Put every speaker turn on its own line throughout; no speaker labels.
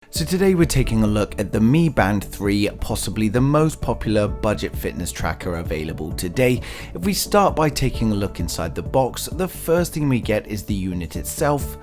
So today we're taking a look at the Mi Band 3, possibly the most popular budget fitness tracker available today. If we start by taking a look inside the box, the first thing we get is the unit itself.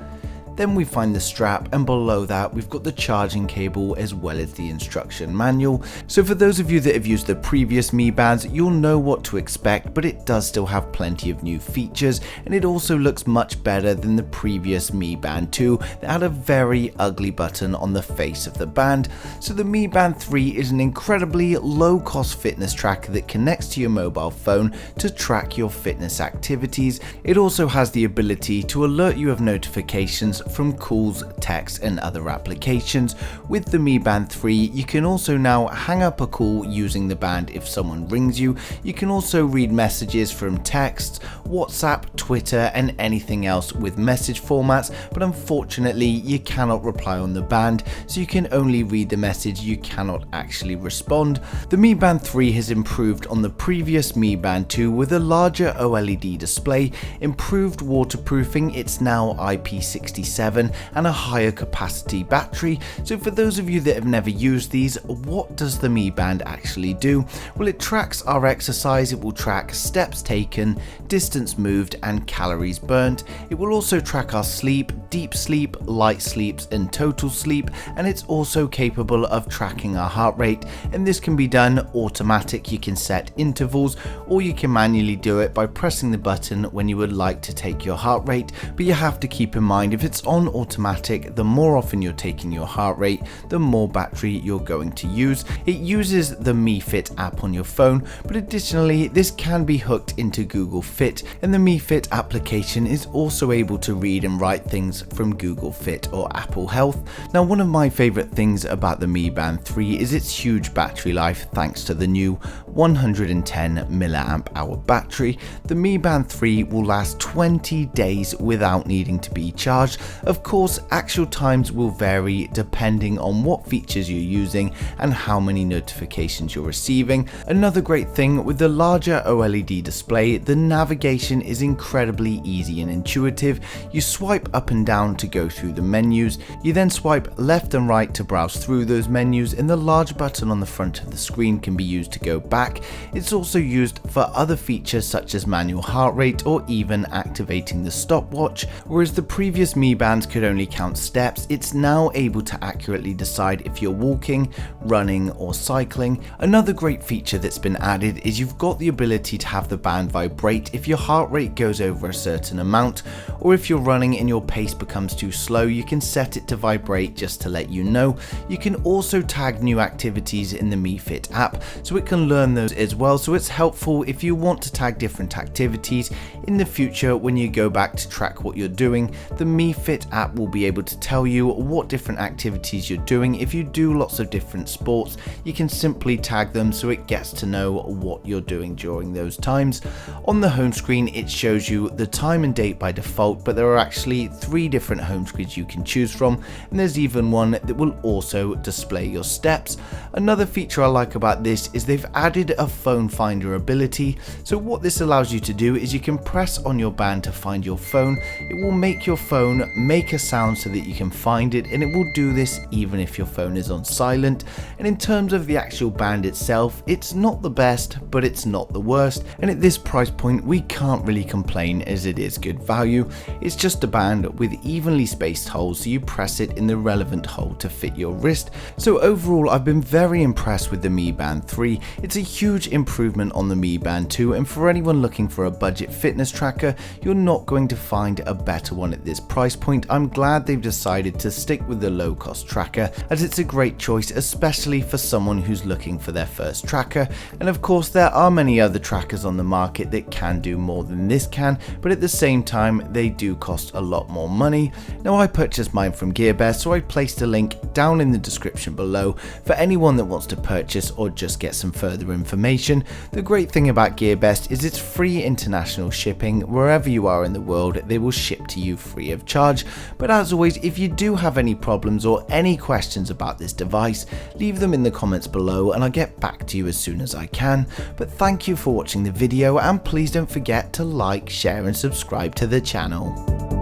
Then we find the strap, and below that we've got the charging cable as well as the instruction manual. So for those of you that have used the previous Mi Bands, you'll know what to expect, but it does still have plenty of new features, and it also looks much better than the previous Mi Band 2 that had a very ugly button on the face of the band. So the Mi Band 3 is an incredibly low cost fitness tracker that connects to your mobile phone to track your fitness activities. It also has the ability to alert you of notifications from calls, texts and other applications. With the Mi Band 3, you can also now hang up a call using the band if someone rings you. You can also read messages from texts, WhatsApp, Twitter and anything else with message formats, but unfortunately you cannot reply on the band, so you can only read the message, you cannot actually respond. The Mi Band 3 has improved on the previous Mi Band 2 with a larger OLED display, improved waterproofing, it's now IP67 and a higher capacity battery. So for those of you that have never used these, what does the Mi Band actually do? Well, it tracks our exercise, it will track steps taken, distance moved and calories burnt. It will also track our sleep, deep sleep, light sleeps and total sleep, and it's also capable of tracking our heart rate, and this can be done automatic. You can set intervals or you can manually do it by pressing the button when you would like to take your heart rate, but you have to keep in mind if it's on automatic, the more often you're taking your heart rate, the more battery you're going to use. It uses the Mi Fit app on your phone, but additionally this can be hooked into Google Fit, and the Mi Fit application is also able to read and write things from Google Fit or Apple Health. Now, one of my favorite things about the Mi Band 3 is its huge battery life thanks to the new 110 mAh battery. The Mi Band 3 will last 20 days without needing to be charged. Of course, actual times will vary depending on what features you're using and how many notifications you're receiving. Another great thing with the larger OLED display, the navigation is incredibly easy and intuitive. You swipe up and down to go through the menus, you then swipe left and right to browse through those menus, and the large button on the front of the screen can be used to go back. It's also used for other features such as manual heart rate or even activating the stopwatch. Whereas the previous Mi Bands could only count steps, it's now able to accurately decide if you're walking, running or cycling. Another great feature that's been added is you've got the ability to have the band vibrate if your heart rate goes over a certain amount, or if you're running and your pace becomes too slow, you can set it to vibrate just to let you know. You can also tag new activities in the Mi Fit app, so it can learn those as well, so it's helpful if you want to tag different activities in the future. When you go back to track what you're doing, the Mi Fit app will be able to tell you what different activities you're doing. If you do lots of different sports, you can simply tag them so it gets to know what you're doing during those times. On the home screen, it shows you the time and date by default, but there are actually 3 different home screens you can choose from, and there's even one that will also display your steps. Another feature I like about this is they've added a phone finder ability. So what this allows you to do is you can press on your band to find your phone. It will make your phone make a sound so that you can find it, and it will do this even if your phone is on silent. And in terms of the actual band itself, it's not the best, but it's not the worst, and at this price point we can't really complain as it is good value. It's just a band with evenly spaced holes, so you press it in the relevant hole to fit your wrist. So overall, I've been very impressed with the Mi Band 3. It's a huge improvement on the Mi Band 2, and for anyone looking for a budget fitness tracker, you're not going to find a better one at this price point. I'm glad they've decided to stick with the low cost tracker, as it's a great choice, especially for someone who's looking for their first tracker. And of course, there are many other trackers on the market that can do more than this can, but at the same time they do cost a lot more money. Now, I purchased mine from GearBest, so I placed a link down in the description below for anyone that wants to purchase or just get some further information. The great thing about GearBest is it's free international shipping. Wherever you are in the world, they will ship to you free of charge. But as always, if you do have any problems or any questions about this device, leave them in the comments below and I'll get back to you as soon as I can. But thank you for watching the video, and please don't forget to like, share and subscribe to the channel.